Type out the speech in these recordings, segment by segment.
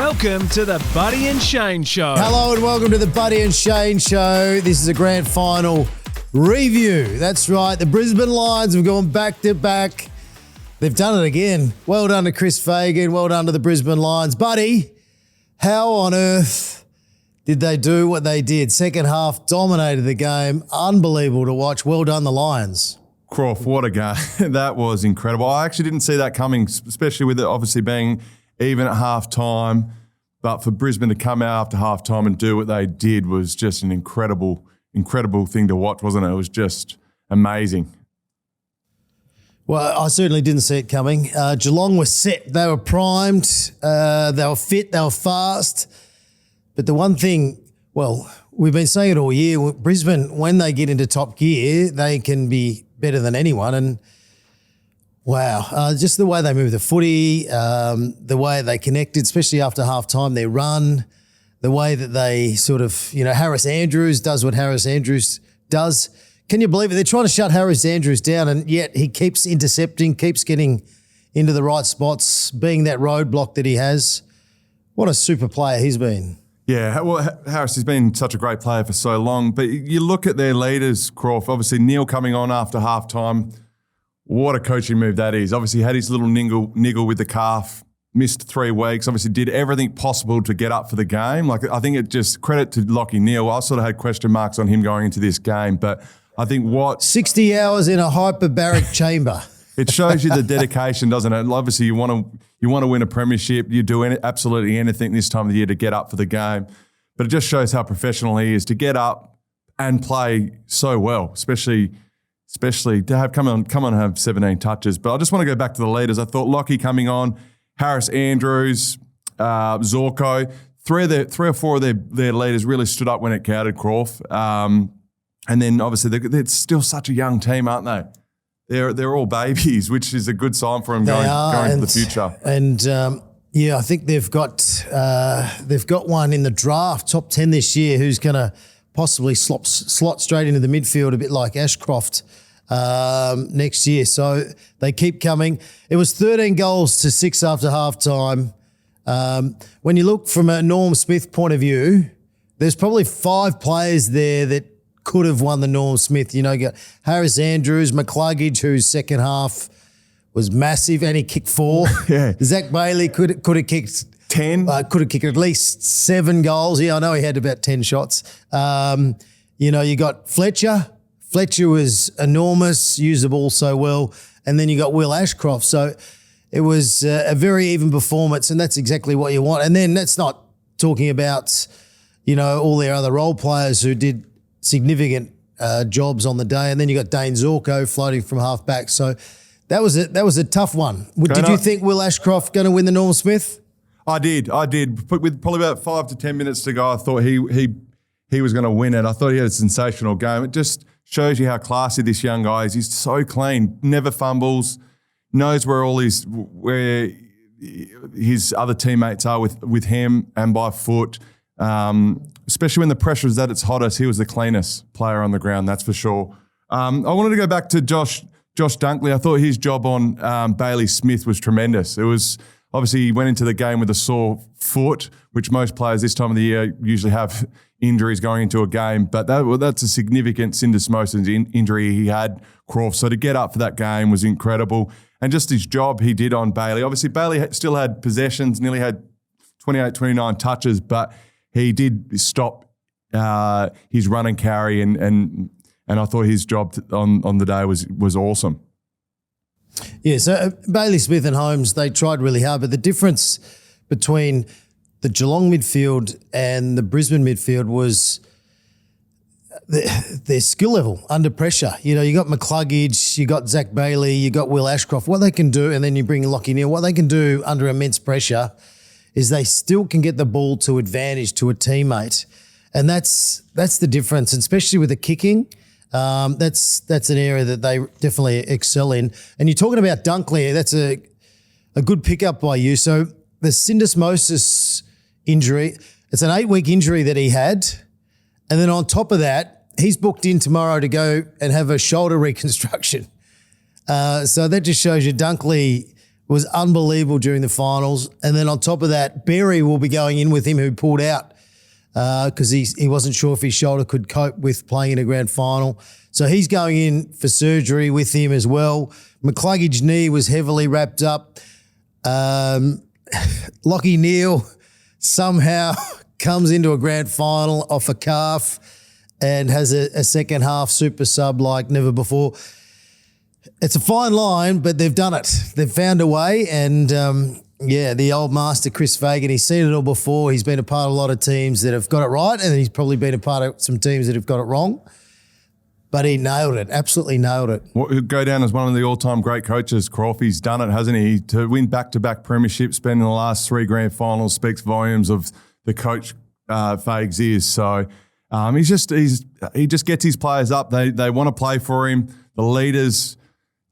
Welcome to the Buddy and Shane Show. Hello and welcome to the Buddy and Shane Show. This is a grand final review. That's right. The Brisbane Lions have gone back to back. They've done it again. Well done to Chris Fagan. Well done to the Brisbane Lions. Buddy, how on earth did they do what they did? Second half dominated the game. Unbelievable to watch. Well done, the Lions. Croft, what a game. That was incredible. I actually didn't see that coming, especially with it obviously being even at half-time. But for Brisbane to come out after half-time and do what they did was just an incredible thing to watch, wasn't it? It was just amazing. Well, I certainly didn't see it coming. Geelong was set. They were primed. They were fit. They were fast. But the one thing, well, we've been saying it all year, Brisbane, when they get into top gear, they can be better than anyone. And wow, just the way they move the footy, the way they connected, especially after halftime, their run, the way that they sort of, Harris Andrews does what Harris Andrews does. Can you believe it? They're trying to shut Harris Andrews down, and yet he keeps intercepting, keeps getting into the right spots, being that roadblock that he has. What a super player he's been. Yeah, well, Harris has been such a great player for so long. But you look at their leaders, Croft, obviously Neil coming on after halftime. What a coaching move that is. Obviously had his little niggle with the calf, missed 3 weeks, obviously did everything possible to get up for the game. Like, I think it just credit to Lachie Neale. I sort of had question marks on him going into this game, but I think 60 hours in a hyperbaric chamber. It shows you the dedication, doesn't it? Obviously, you want to win a premiership. You do absolutely anything this time of the year to get up for the game. But it just shows how professional he is to get up and play so well, especially to have come on and have 17 touches. But I just want to go back to the leaders. I thought Lachie coming on, Harris Andrews, Zorko, three or four of their leaders really stood up when it counted, Croft. And then obviously they're still such a young team, aren't they? They're all babies, which is a good sign for them going into the future. And I think they've got one in the draft, top 10 this year, who's going to possibly slot straight into the midfield, a bit like Ashcroft next year. So they keep coming. It was 13 goals to 6 after halftime. When you look from a Norm Smith point of view, there's probably 5 players there that could have won the Norm Smith. You got Harris Andrews, McCluggage, whose second half was massive, and he kicked 4. Yeah. Zach Bailey could have kicked 10. Could have kicked at least 7 goals. Yeah, I know he had about 10 shots. You got Fletcher. Fletcher was enormous, used the ball so well. And then you got Will Ashcroft. So it was a very even performance, and that's exactly what you want. And then that's not talking about, all their other role players who did significant jobs on the day. And then you got Dane Zorko floating from half back. So that was a tough one. Did you think Will Ashcroft going to win the Norm Smith? I did. With probably about 5 to 10 minutes to go, I thought he was going to win it. I thought he had a sensational game. It just shows you how classy this young guy is. He's so clean, never fumbles, knows where his other teammates are with him and by foot. Especially when the pressure is at its hottest, he was the cleanest player on the ground, that's for sure. I wanted to go back to Josh Dunkley. I thought his job on Bailey Smith was tremendous. It was obviously he went into the game with a sore foot, which most players this time of the year usually have injuries going into a game. But that's a significant syndesmosis injury he had, Croft. So to get up for that game was incredible. And just his job he did on Bailey. Obviously, Bailey still had possessions, nearly had 28, 29 touches, but he did stop his run and carry, and I thought his job on the day was awesome. Yeah, so Bailey Smith and Holmes, they tried really hard, but the difference between the Geelong midfield and the Brisbane midfield was their skill level under pressure. You got McCluggage, you got Zach Bailey, you got Will Ashcroft. What they can do, and then you bring Lachie Neale, what they can do under immense pressure is they still can get the ball to advantage to a teammate. And that's the difference, and especially with the kicking. That's an area that they definitely excel in. And you're talking about Dunkley, that's a good pickup by you. So the syndesmosis injury, it's an 8-week injury that he had. And then on top of that, he's booked in tomorrow to go and have a shoulder reconstruction. So that just shows you Dunkley was unbelievable during the finals. And then on top of that, Berry will be going in with him, who pulled out because he wasn't sure if his shoulder could cope with playing in a grand final. So he's going in for surgery with him as well. McCluggage's knee was heavily wrapped up. Lachie Neale somehow comes into a grand final off a calf and has a second half super sub like never before. It's a fine line, but they've done it. They've found a way. And, the old master, Chris Fagan, he's seen it all before. He's been a part of a lot of teams that have got it right, and he's probably been a part of some teams that have got it wrong. But he nailed it, absolutely nailed it. Well, he'll go down as one of the all-time great coaches, Croft. He's done it, hasn't he? To win back-to-back premierships, spending the last 3 grand finals speaks volumes of the coach Fags is. So he just gets his players up. They want to play for him. The leaders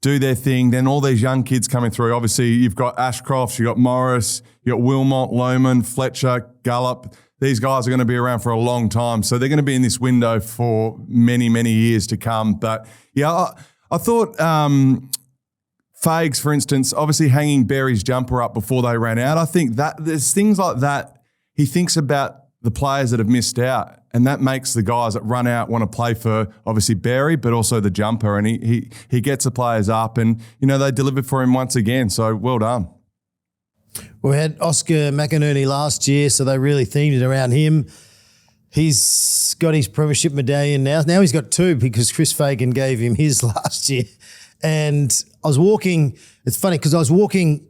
do their thing. Then all these young kids coming through. Obviously, you've got Ashcroft, you've got Morris, you've got Wilmot, Lohman, Fletcher, Gallup. These guys are going to be around for a long time. So they're going to be in this window for many, many years to come. But, yeah, I thought Fags, for instance, obviously hanging Berry's jumper up before they ran out. I think that there's things like that. He thinks about the players that have missed out, and that makes the guys that run out want to play for, obviously, Berry, but also the jumper. And he gets the players up, and, they delivered for him once again. So well done. We had Oscar McInerney last year, so they really themed it around him. He's got his premiership medallion now. Now he's got 2 because Chris Fagan gave him his last year. And I was walking, it's funny because I was walking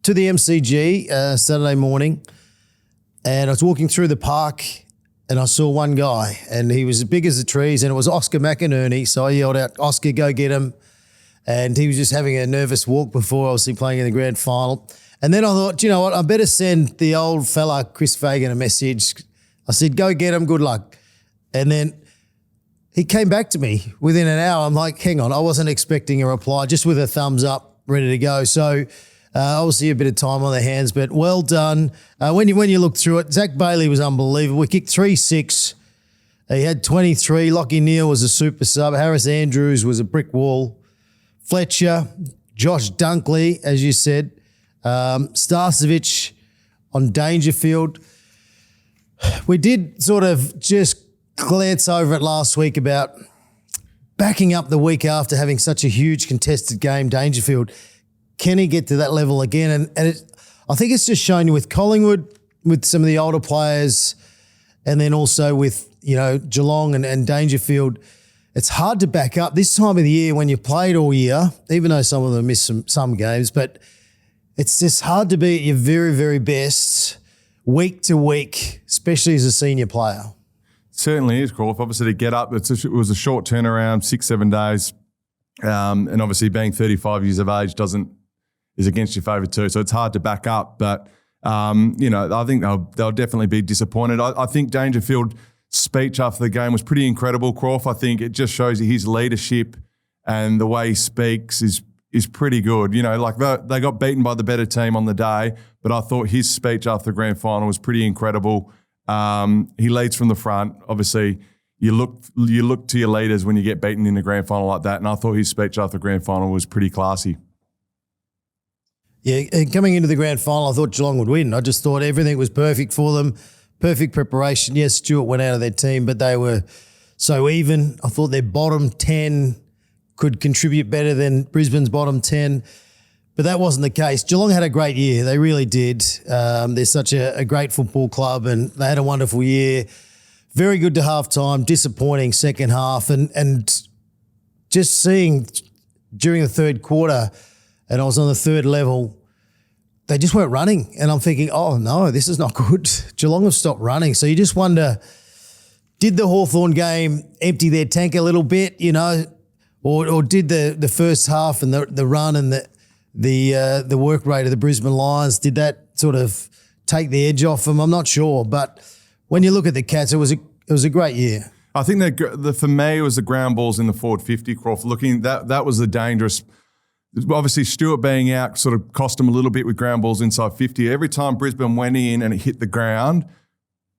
to the MCG Saturday morning, and I was walking through the park and I saw one guy, and he was as big as the trees, and it was Oscar McInerney. So I yelled out, "Oscar, go get him." And he was just having a nervous walk before obviously playing in the grand final. And then I thought, you know what, I better send the old fella Chris Fagan a message. I said, "Go get him, good luck." And then he came back to me within an hour. I'm like, hang on, I wasn't expecting a reply, just with a thumbs up, ready to go. So obviously a bit of time on their hands, but well done. When you look through it, Zach Bailey was unbelievable. We kicked 3-6. He had 23. Lachie Neale was a super sub. Harris Andrews was a brick wall. Fletcher, Josh Dunkley, as you said. Starcevic on Dangerfield. We did sort of just glance over it last week about backing up the week after having such a huge contested game, Dangerfield. Can he get to that level again? And I think it's just shown you with Collingwood, with some of the older players, and then also with, Geelong and Dangerfield. It's hard to back up this time of the year when you played all year, even though some of them missed some games, but it's just hard to be at your very, very best week to week, especially as a senior player. Certainly is, Croft. Obviously, to get up, it was a short turnaround, 6-7 days, and obviously being 35 years of age is against your favour too. So it's hard to back up, but I think they'll definitely be disappointed. I think Dangerfield's speech after the game was pretty incredible, Croft. I think it just shows his leadership and the way he speaks is pretty good. They got beaten by the better team on the day, but I thought his speech after the grand final was pretty incredible. He leads from the front. Obviously, you look to your leaders when you get beaten in the grand final like that, and I thought his speech after the grand final was pretty classy. Yeah, and coming into the grand final, I thought Geelong would win. I just thought everything was perfect for them, perfect preparation. Yes, Stewart went out of their team, but they were so even. I thought their bottom 10 could contribute better than Brisbane's bottom 10, but that wasn't the case. Geelong had a great year. They really did. They're such a great football club, and they had a wonderful year. Very good to halftime, disappointing second half, and just seeing during the third quarter, and I was on the third level, they just weren't running. And I'm thinking, oh no, this is not good. Geelong have stopped running. So you just wonder, did the Hawthorn game empty their tank a little bit, or did the first half and the run and the work rate of the Brisbane Lions, did that sort of take the edge off them? I'm not sure. But when you look at the Cats, it was a great year. I think that for me, it was the ground balls in the forward 50, Croft. Looking, that was the dangerous. Obviously, Stewart being out sort of cost him a little bit with ground balls inside 50. Every time Brisbane went in and it hit the ground,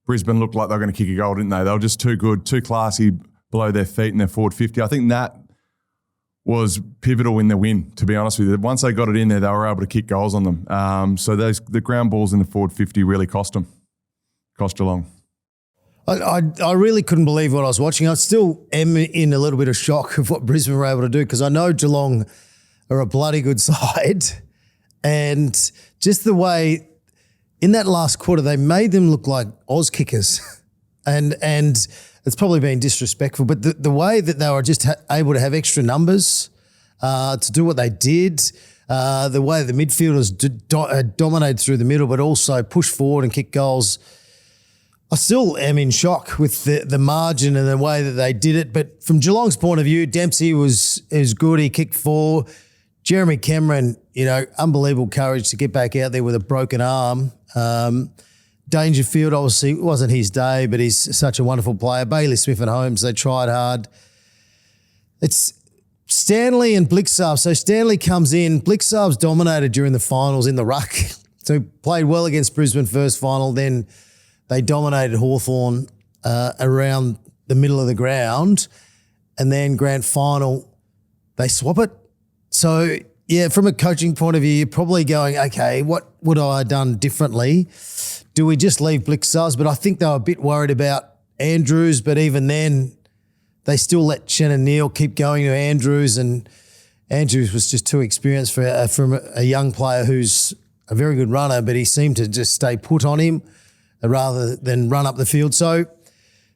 Brisbane looked like they were going to kick a goal, didn't they? They were just too good, too classy below their feet in their forward 50. I think that was pivotal in the win, to be honest with you. Once they got it in there, they were able to kick goals on them. So the ground balls in the forward 50 really cost Geelong. I really couldn't believe what I was watching. I still am in a little bit of shock of what Brisbane were able to do, because I know Geelong are a bloody good side, and just the way in that last quarter they made them look like Oz kickers, and it's probably been disrespectful, but the way that they were just able to have extra numbers to do what they did, the way the midfielders dominated through the middle but also pushed forward and kicked goals, I still am in shock with the margin and the way that they did it. But from Geelong's point of view, Dempsey was good. He kicked 4. Jeremy Cameron, unbelievable courage to get back out there with a broken arm. Dangerfield, obviously, it wasn't his day, but he's such a wonderful player. Bailey Smith and Holmes, they tried hard. It's Stanley and Blixarv. So Stanley comes in. Blixarv's dominated during the finals in the ruck. So he played well against Brisbane first final. Then they dominated Hawthorn around the middle of the ground. And then grand final, they swap it. So, yeah, from a coaching point of view, you're probably going, okay, what would I have done differently? Do we just leave Blixarv? But I think they were a bit worried about Andrews, but even then they still let Shannon Neal keep going to Andrews, and Andrews was just too experienced from a young player who's a very good runner, but he seemed to just stay put on him rather than run up the field. So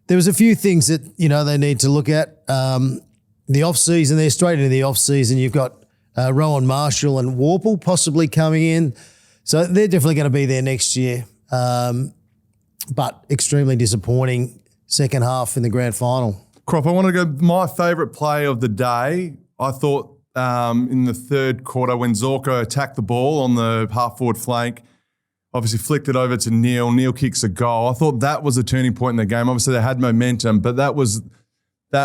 there was a few things that, they need to look at. The off-season, they're straight into the off-season. You've got Rowan Marshall and Warple possibly coming in. So they're definitely going to be there next year. But extremely disappointing second half in the grand final. Crop, I want to go my favourite play of the day. I thought in the third quarter when Zorko attacked the ball on the half-forward flank, obviously flicked it over to Neal. Neal kicks a goal. I thought that was a turning point in the game. Obviously they had momentum, but that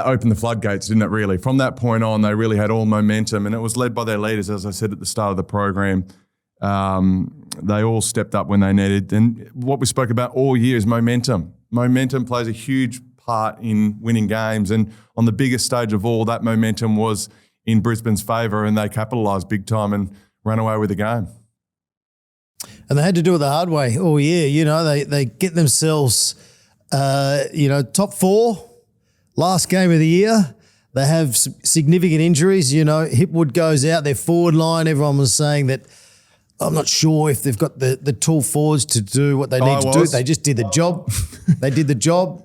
opened the floodgates, didn't it, really? From that point on, they really had all momentum, and it was led by their leaders, as I said at the start of the program. They all stepped up when they needed. And what we spoke about all year is momentum. Momentum plays a huge part in winning games, and on the biggest stage of all, that momentum was in Brisbane's favour, and they capitalised big time and ran away with the game. And they had to do it the hard way all year. They get themselves, top 4. Last game of the year, they have significant injuries. Hipwood goes out, their forward line. Everyone was saying that I'm not sure if they've got the tall forwards to do what they need to do. They just did the job. They did the job.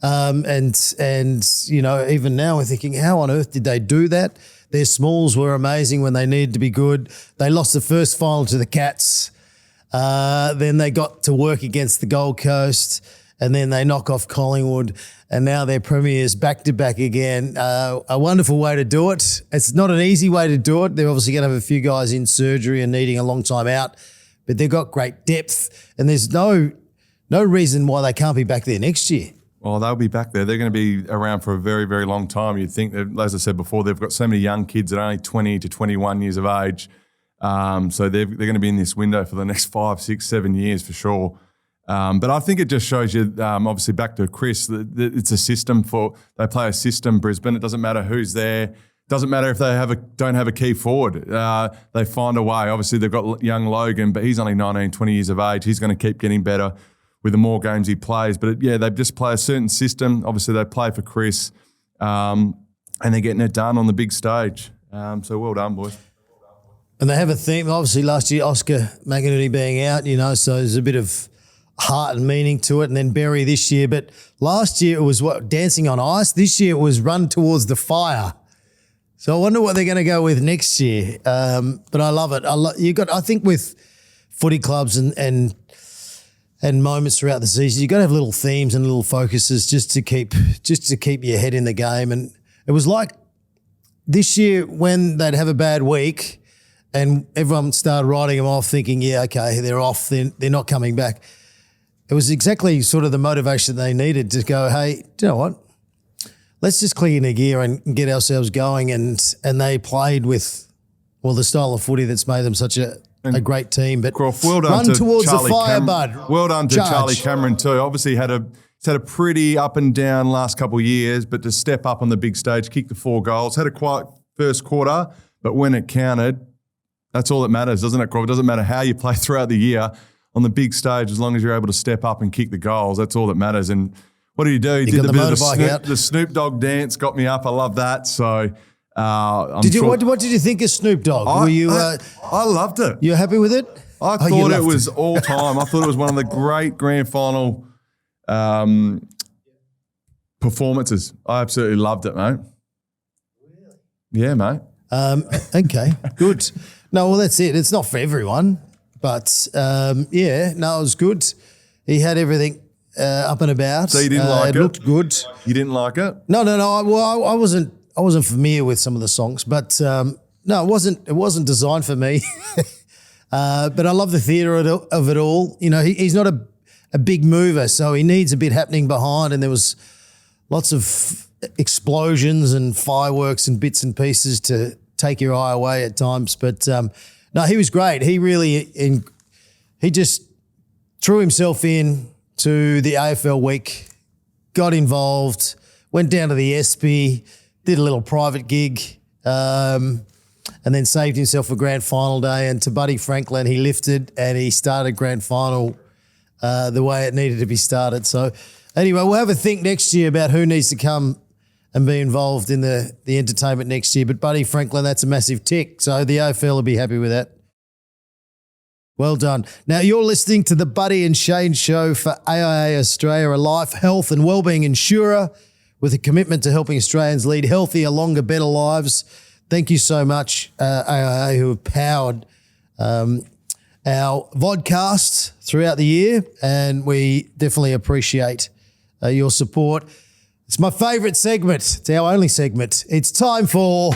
And even now we're thinking, how on earth did they do that? Their smalls were amazing when they needed to be good. They lost the first final to the Cats. Then they got to work against the Gold Coast, and then they knock off Collingwood, and now they're premiers back-to-back again. A wonderful way to do it. It's not an easy way to do it. They're obviously going to have a few guys in surgery and needing a long time out, but they've got great depth, and there's no reason why they can't be back there next year. Well, they'll be back there. They're going to be around for a very, very long time. You'd think, that, as I said before, they've got so many young kids that are only 20 to 21 years of age. So they're going to be in this window for the next 5, 6, 7 years for sure. But I think it just shows you, obviously back to Chris, that it's a system they play a system, Brisbane. It doesn't matter who's there. It doesn't matter if they don't have a key forward. They find a way. Obviously they've got young Logan, but he's only 19, 20 years of age. He's going to keep getting better with the more games he plays. But they just play a certain system. Obviously they play for Chris, and they're getting it done on the big stage. So well done, boys. And they have a theme. Obviously last year, Oscar McInerney being out, so there's a bit of heart and meaning to it, and then Berry this year. But last year it was dancing on ice. This year it was run towards the fire. So I wonder what they're going to go with next year. But I love it. I think with footy clubs and moments throughout the season, you've got to have little themes and little focuses just to keep your head in the game. And it was like this year when they'd have a bad week and everyone started writing them off thinking, yeah, okay, they're off, they're not coming back. It was exactly sort of the motivation they needed to go, hey, do you know what? Let's just click into gear and get ourselves going. And they played with, the style of footy that's made them such a great team. But Croft, well done run to towards Charlie the fire, bud. Well done to Charge. Charlie Cameron too. Obviously he's had a pretty up and down last couple of years, but to step up on the big stage, kick the 4 goals, had a quite first quarter, but when it counted, that's all that matters, doesn't it, Croft? It doesn't matter how you play throughout the year on the big stage, as long as you're able to step up and kick the goals. That's all that matters. And what did he do? He did got the motorbike out. The Snoop Dogg dance got me up. I love that. So what did you think of Snoop Dogg? I loved it. You happy with it? I thought it was all time. I thought it was one of the great grand final performances. I absolutely loved it, mate. Really? Yeah, mate. Okay, good. No, well, that's it. It's not for everyone, but it was good. He had everything up and about. So you didn't like it? It looked good. You didn't like it? No. I wasn't familiar with some of the songs, but no, it wasn't designed for me. But I love the theatre of it all. You know, he's not a big mover, so he needs a bit happening behind, and there was lots of explosions and fireworks and bits and pieces to take your eye away at times. But no, he was great. He really he just threw himself in to the AFL week, got involved, went down to the SP, did a little private gig, and then saved himself for grand final day. And to Buddy Franklin, he lifted and he started grand final the way it needed to be started. So anyway, we'll have a think next year about who needs to come and be involved in the entertainment next year. But Buddy Franklin, that's a massive tick. So the AFL will be happy with that. Well done. Now you're listening to the Buddy and Shane Show for AIA Australia, a life, health and wellbeing insurer with a commitment to helping Australians lead healthier, longer, better lives. Thank you so much, AIA, who have powered our vodcast throughout the year, and we definitely appreciate your support. It's my favourite segment. It's our only segment. It's time for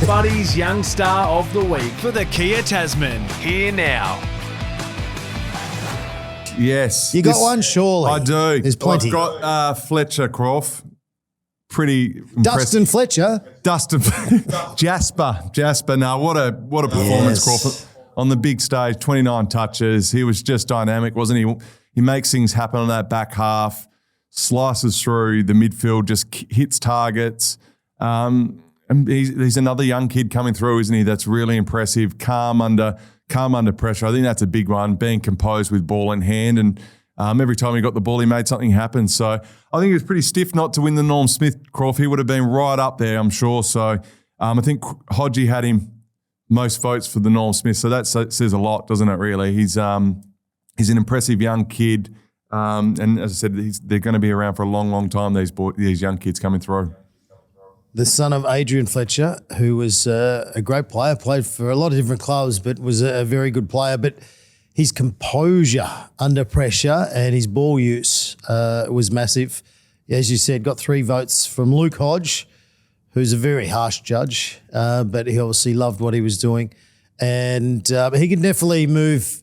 Buddy's Young Star of the Week for the Kia Tasman. Here now. Yes. You got one, surely? I do. There's plenty. I've got Fletcher, Croft. Pretty impressive. Dustin Fletcher. Jasper. Now, what a performance, Crawford. On the big stage, 29 touches. He was just dynamic, wasn't he? He makes things happen on that back half, slices through the midfield, just hits targets. And he's another young kid coming through, isn't he? That's really impressive. Calm under pressure. I think that's a big one, being composed with ball in hand. And every time he got the ball, he made something happen. So I think it was pretty stiff not to win the Norm Smith, Croft. He would have been right up there, I'm sure. So I think Hodgie had him most votes for the Norm Smith. So that says a lot, doesn't it, really? He's an impressive young kid. And as I said, they're going to be around for a long, long time, these young kids coming through. The son of Adrian Fletcher, who was a great player, played for a lot of different clubs, but was a very good player. But his composure under pressure and his ball use was massive. As you said, got 3 votes from Luke Hodge, who's a very harsh judge, but he obviously loved what he was doing. And he can definitely move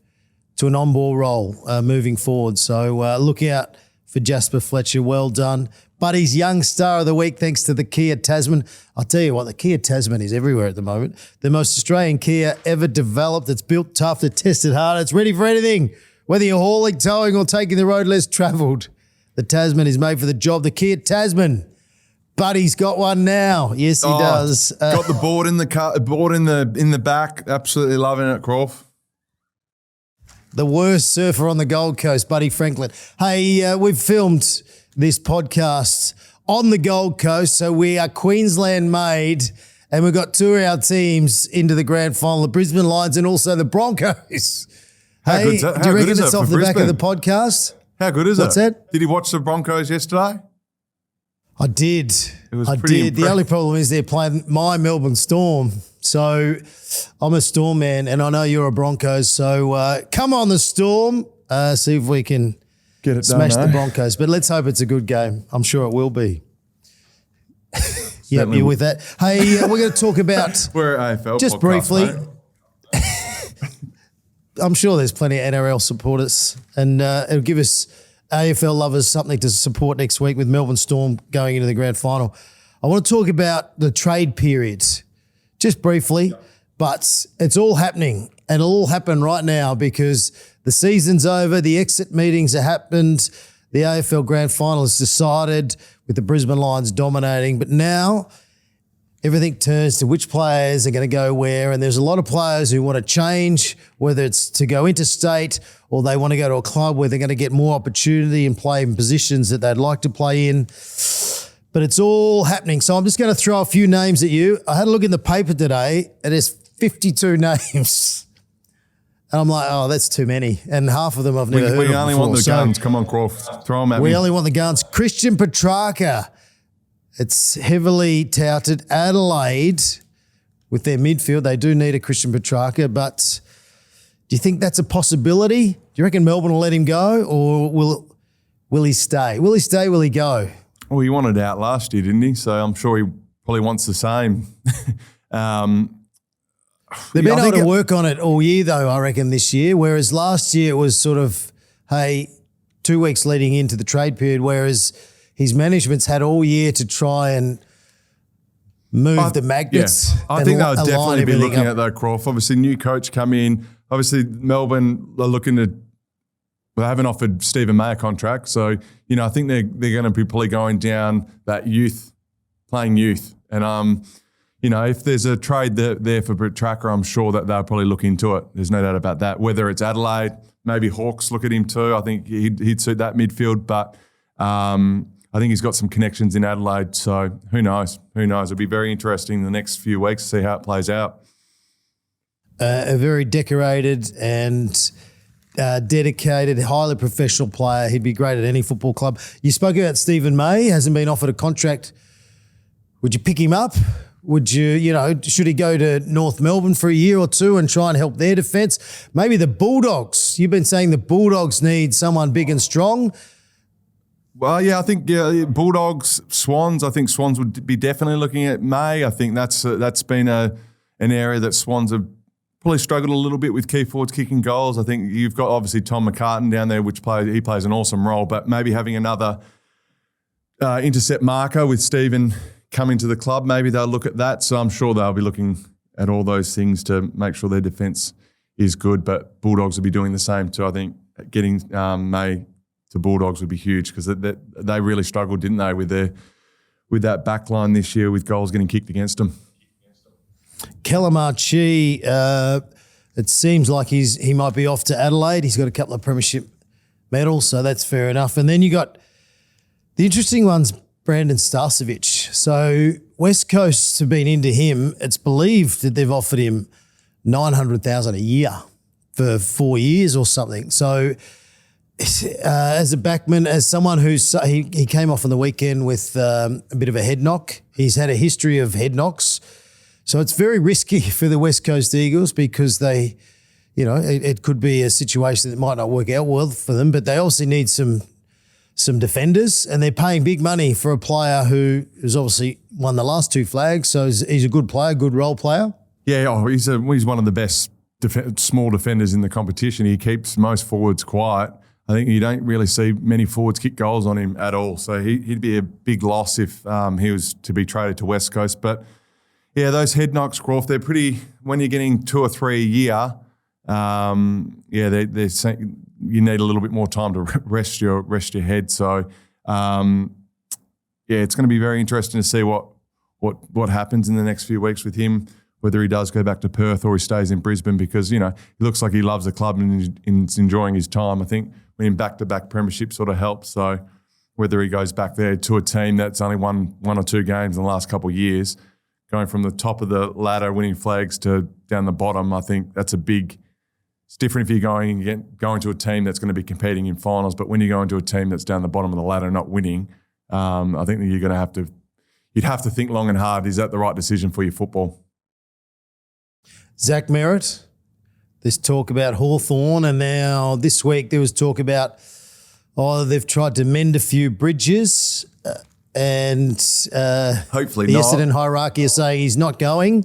to an on-ball role moving forward. So look out for Jasper Fletcher. Well done. Buddy's Young Star of the Week, thanks to the Kia Tasman. I'll tell you what, the Kia Tasman is everywhere at the moment. The most Australian Kia ever developed. It's built tough, it's tested hard, it's ready for anything. Whether you're hauling, towing or taking the road less travelled, the Tasman is made for the job. The Kia Tasman. Buddy's got one now. Yes, he does. Got the board in the back. Absolutely loving it, Croft. The worst surfer on the Gold Coast, Buddy Franklin. Hey, we've filmed this podcast on the Gold Coast, so we are Queensland made, and we've got 2 of our teams into the grand final, the Brisbane Lions and also the Broncos. How do you reckon it's off the back of the Brisbane? podcast? How good is What's it? that? Did you watch the Broncos yesterday? I did. It was I pretty did. The only problem is they're playing my Melbourne Storm. So I'm a Storm man, and I know you're a Broncos. So come on, the Storm. See if we can Get it smash done, the Broncos. But let's hope it's a good game. I'm sure it will be. Yep, you with that? Hey, we're going to talk about We're AFL just podcast, briefly. mate. I'm sure there's plenty of NRL supporters, and it'll give us AFL lovers something to support next week with Melbourne Storm going into the grand final. I want to talk about the trade period just briefly, but it's all happening, and it'll all happen right now because the season's over, the exit meetings have happened, the AFL grand final is decided with the Brisbane Lions dominating, but now everything turns to which players are going to go where, and there's a lot of players who want to change, whether it's to go interstate or they want to go to a club where they're going to get more opportunity and play in positions that they'd like to play in. But it's all happening. So I'm just going to throw a few names at you. I had a look in the paper today, and there's 52 names. And I'm like, oh, that's too many. And half of them I've never heard of We only before. want the guns. Come on, Croft. Throw them at me. We only want the guns. Christian Petracca. It's heavily touted. Adelaide, with their midfield, they do need a Christian Petracca, but do you think that's a possibility? Do you reckon Melbourne will let him go, or will he stay? Will he stay? Will he go? Well, he wanted out last year, didn't he? So I'm sure he probably wants the same. They've been able to work on it all year, though, I reckon, this year, whereas last year it was sort of, hey, 2 weeks leading into the trade period, whereas his management's had all year to try and move the magnets. Yeah. I think they'll definitely be looking at that, Croft. Obviously, new coach come in. Obviously, Melbourne are looking to – they haven't offered Stephen May a contract. So, you know, I think they're going to be probably going down that youth, playing youth. And, you know, if there's a trade there for Petracca, I'm sure that they'll probably look into it. There's no doubt about that. Whether it's Adelaide, maybe Hawks look at him too. I think he'd suit that midfield. But I think he's got some connections in Adelaide. So who knows? Who knows? It'll be very interesting in the next few weeks to see how it plays out. A very decorated and dedicated, highly professional player. He'd be great at any football club. You spoke about Stephen May, hasn't been offered a contract. Would you pick him up? Would you, should he go to North Melbourne for a year or two and try and help their defence? Maybe the Bulldogs. You've been saying the Bulldogs need someone big and strong. Well, yeah, I think Bulldogs, Swans. I think Swans would be definitely looking at May. I think that's been an area that Swans have probably struggled a little bit with key forwards kicking goals. I think you've got obviously Tom McCartan down there, he plays an awesome role, but maybe having another intercept marker with Stephen coming to the club, maybe they'll look at that. So I'm sure they'll be looking at all those things to make sure their defence is good. But Bulldogs will be doing the same too. I think getting May to Bulldogs would be huge because they really struggled, didn't they, with that back line this year with goals getting kicked against them. Calamarchi, it seems like he might be off to Adelaide. He's got a couple of premiership medals, so that's fair enough. And then you got the interesting ones, Brandon Starcevic. So West Coast have been into him. It's believed that they've offered him $900,000 a year for 4 years or something. So as a backman, as someone he came off on the weekend with a bit of a head knock. He's had a history of head knocks. So it's very risky for the West Coast Eagles because they, it could be a situation that might not work out well for them, but they also need some defenders, and they're paying big money for a player who has obviously won the last two flags. So he's a good player, good role player. Yeah, he's one of the best small defenders in the competition. He keeps most forwards quiet. I think you don't really see many forwards kick goals on him at all. So he'd be a big loss if he was to be traded to West Coast. But yeah, those head knocks, Croft, they're pretty, when you're getting 2 or 3 a year, they're saying you need a little bit more time to rest your head. So, it's going to be very interesting to see what happens in the next few weeks with him, whether he does go back to Perth or he stays in Brisbane because, he looks like he loves the club and is enjoying his time. I think winning back-to-back premiership sort of helps. So whether he goes back there to a team that's only won 1 or 2 games in the last couple of years, going from the top of the ladder, winning flags to down the bottom, I think that's it's different if you're going to a team that's going to be competing in finals, but when you go into a team that's down the bottom of the ladder not winning, I think that you'd have to think long and hard. Is that the right decision for your football? Zach Merrett, there's talk about Hawthorn, and now this week there was talk about they've tried to mend a few bridges, and hopefully the not. Essendon hierarchy are saying he's not going,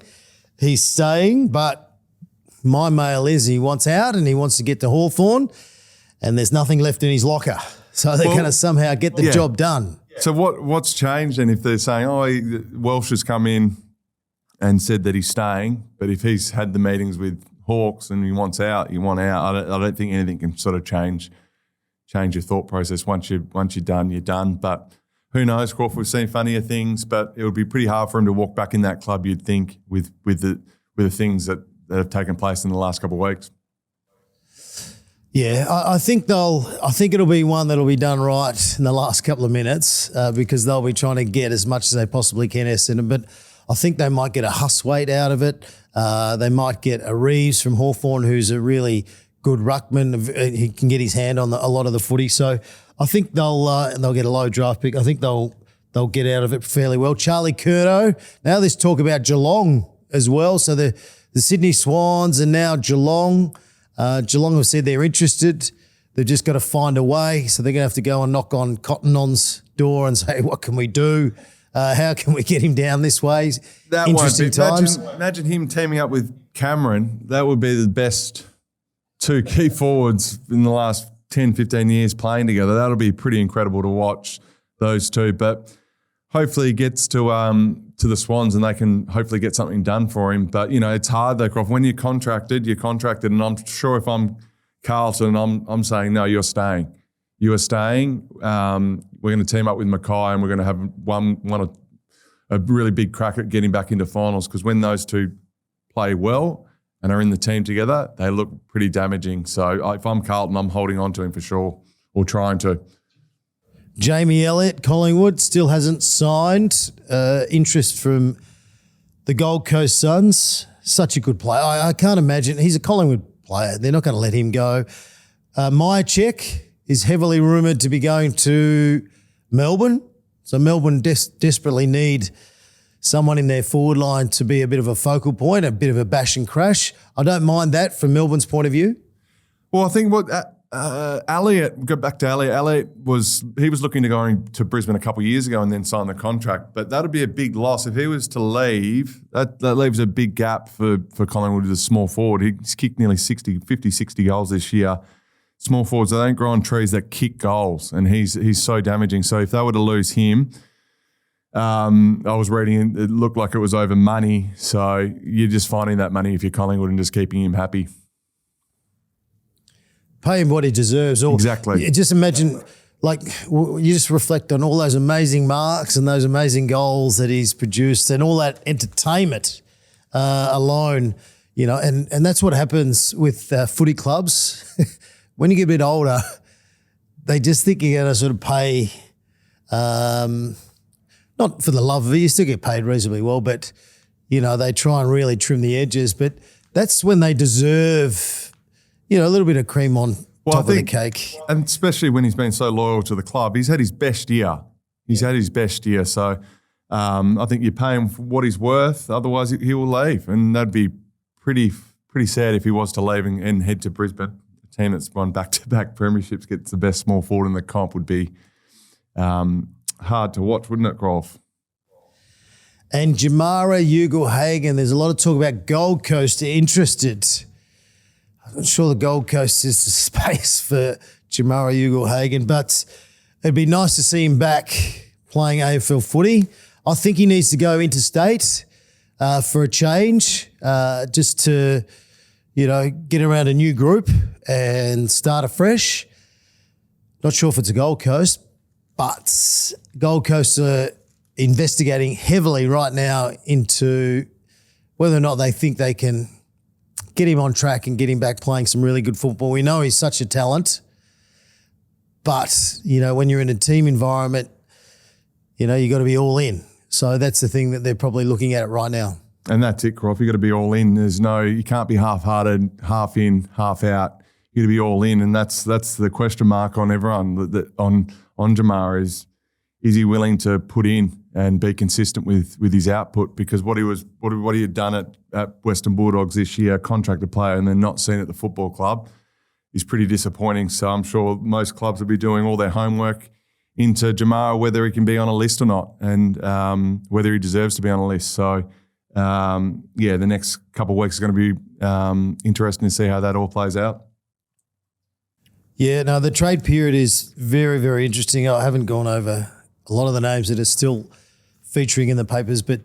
he's staying, but my mail is he wants out and he wants to get to Hawthorn, and there's nothing left in his locker. So they're going to somehow get the job done. So what's changed? And if they're saying, Welsh has come in and said that he's staying, but if he's had the meetings with Hawks and he wants out, you want out. I don't think anything can sort of change your thought process. Once you're done, you're done. But who knows, Crawford, we've seen funnier things, but it would be pretty hard for him to walk back in that club, you'd think, with the things that have taken place in the last couple of weeks. Yeah, I think it'll be one that'll be done right in the last couple of minutes because they'll be trying to get as much as they possibly can, Essendon. But I think they might get a Huswaite out of it. They might get a Reeves from Hawthorn, who's a really good ruckman. He can get his hand on a lot of the footy. So I think they'll get a low draft pick. I think they'll get out of it fairly well. Charlie Curnow. Now there's talk about Geelong as well. So the Sydney Swans and now Geelong. Geelong have said they're interested. They've just got to find a way. So they're going to have to go and knock on Cotton On's door and say, what can we do? How can we get him down this way? That Interesting times. Imagine him teaming up with Cameron. That would be the best two key forwards in the last 10, 15 years playing together. That'll be pretty incredible to watch those two. But hopefully he gets to the Swans and they can hopefully get something done for him. But, it's hard though, Croft. When you're contracted. And I'm sure if I'm Carlton, I'm saying, no, you're staying. You are staying. We're going to team up with Mackay and we're going to have a really big crack at getting back into finals because when those two play well and are in the team together, they look pretty damaging. So if I'm Carlton, I'm holding on to him for sure or trying to. Jamie Elliott, Collingwood, still hasn't signed. Interest from the Gold Coast Suns. Such a good player. I can't imagine. He's a Collingwood player. They're not going to let him go. Myercheck is heavily rumoured to be going to Melbourne. So Melbourne desperately need someone in their forward line to be a bit of a focal point, a bit of a bash and crash. I don't mind that from Melbourne's point of view. Well, I think Elliott, go back to Elliott. Elliott was looking to go to Brisbane a couple of years ago and then sign the contract. But that would be a big loss. If he was to leave, that leaves a big gap for Collingwood as a small forward. He's kicked nearly 50, 60 goals this year. Small forwards, they don't grow on trees that kick goals, and he's so damaging. So if they were to lose him, I was reading it looked like it was over money. So you're just finding that money if you're Collingwood and just keeping him happy. Pay him what he deserves. Exactly. Just imagine, you just reflect on all those amazing marks and those amazing goals that he's produced and all that entertainment alone, and that's what happens with footy clubs. When you get a bit older, they just think you're going to sort of pay, not for the love of it, you still get paid reasonably well, but, they try and really trim the edges. But that's when they deserve, a little bit of cream on top of the cake. And especially when he's been so loyal to the club. He's had his best year. So I think you pay him for what he's worth. Otherwise, he will leave. And that'd be pretty sad if he was to leave and head to Brisbane. Team that's won back-to-back premierships gets the best small forward in the comp would be hard to watch, wouldn't it, Groff? And Jamara Ugle-Hagan, there's a lot of talk about Gold Coast interested. I'm not sure the Gold Coast is the space for Jamara Ugle-Hagan, but it'd be nice to see him back playing AFL footy. I think he needs to go interstate for a change, just to get around a new group and start afresh. Not sure if it's a Gold Coast, but Gold Coast are investigating heavily right now into whether or not they think they can get him on track and get him back playing some really good football. We know he's such a talent, but, when you're in a team environment, you got to be all in. So that's the thing that they're probably looking at right now. And that's it, Croft. You got to be all in. You can't be half-hearted, half in, half out. You got to be all in, and that's the question mark on everyone. On Jamar is he willing to put in and be consistent with his output? Because what he had done at Western Bulldogs this year, contracted player, and then not seen at the football club, is pretty disappointing. So I'm sure most clubs will be doing all their homework into Jamar, whether he can be on a list or not, and whether he deserves to be on a list. So. The next couple of weeks is going to be interesting to see how that all plays out. Yeah, no, the trade period is very, very interesting. I haven't gone over a lot of the names that are still featuring in the papers, but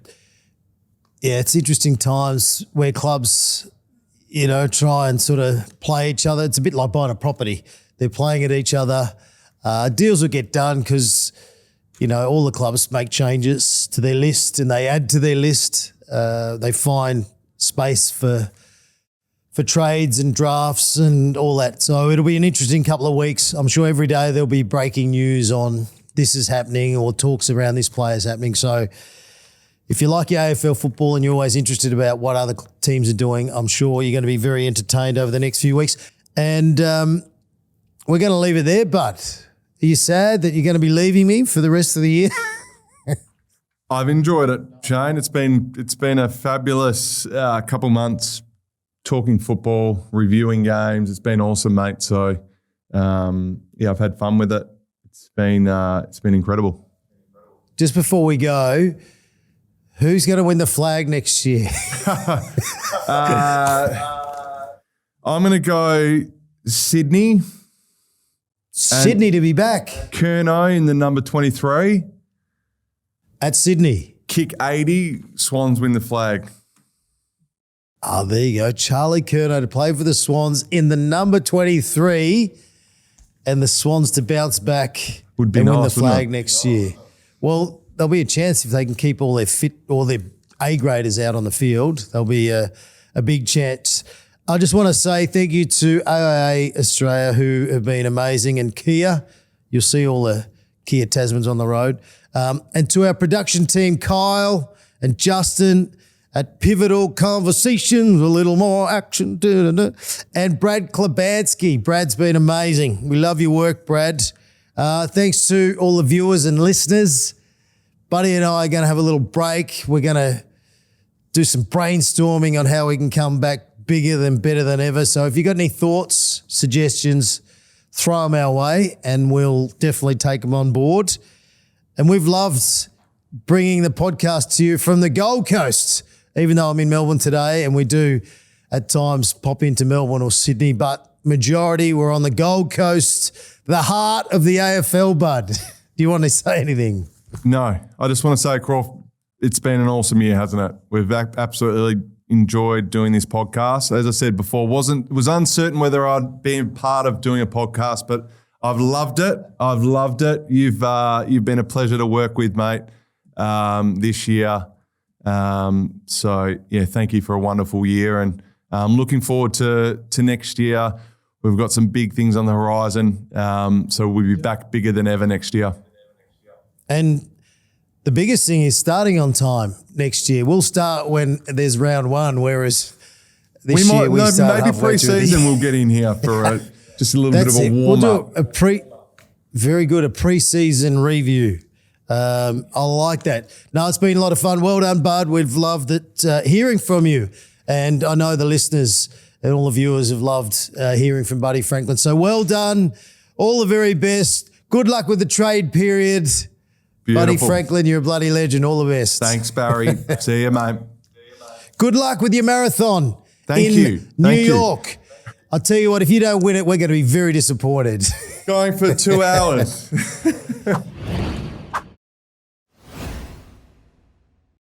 yeah, it's interesting times where clubs, try and sort of play each other. It's a bit like buying a property. They're playing at each other. Deals will get done because all the clubs make changes to their list and they add to their list. They find space for trades and drafts and all that. So it'll be an interesting couple of weeks. I'm sure every day there'll be breaking news on this is happening or talks around this player is happening. So if you like your AFL football and you're always interested about what other teams are doing, I'm sure you're going to be very entertained over the next few weeks. And we're going to leave it there, but are you sad that you're going to be leaving me for the rest of the year? I've enjoyed it, Shane. It's been a fabulous couple months talking football, reviewing games. It's been awesome, mate. So I've had fun with it. It's been incredible. Just before we go, who's going to win the flag next year? I'm going to go Sydney. Sydney to be back. Curnow in the number 23. At Sydney. Kick 80, Swans win the flag. Oh, there you go. Charlie Curnow to play for the Swans in the number 23 and the Swans to bounce back Would be and win the nice, wouldn't flag it? next year. Well, there'll be a chance if they can keep all their A-graders out on the field. There'll be a big chance. I just want to say thank you to AIA Australia who have been amazing and Kia. You'll see all the Kia Tasmans on the road. And to our production team, Kyle and Justin at Pivotal Conversations, a little more action. And Brad Klebansky. Brad's been amazing. We love your work, Brad. Thanks to all the viewers and listeners. Buddy and I are going to have a little break. We're going to do some brainstorming on how we can come back bigger than better than ever. So if you've got any thoughts, suggestions, throw them our way and we'll definitely take them on board. And we've loved bringing the podcast to you from the Gold Coast, even though I'm in Melbourne today and we do at times pop into Melbourne or Sydney, but majority we're on the Gold Coast, the heart of the AFL, bud. Do you want to say anything? No, I just want to say, Croft, it's been an awesome year, hasn't it? We've absolutely enjoyed doing this podcast. As I said before, was uncertain whether I'd be a part of doing a podcast, but I've loved it. You've been a pleasure to work with, mate, this year. So yeah, thank you for a wonderful year, and I'm looking forward to next year. We've got some big things on the horizon, so we'll be back bigger than ever next year. And the biggest thing is starting on time next year. We'll start when there's round one, whereas this year we start maybe halfway through pre-season we'll get in here for just a little bit of a warm-up. We'll do a pre-season review. I like that. No, it's been a lot of fun. Well done, bud. We've loved it, hearing from you. And I know the listeners and all the viewers have loved hearing from Buddy Franklin. So well done. All the very best. Good luck with the trade period. Beautiful. Buddy Franklin, you're a bloody legend. All the best. Thanks, Barry. See you, mate. Good luck with your marathon in New York. I'll tell you what, if you don't win it, we're going to be very disappointed. Going for 2 hours.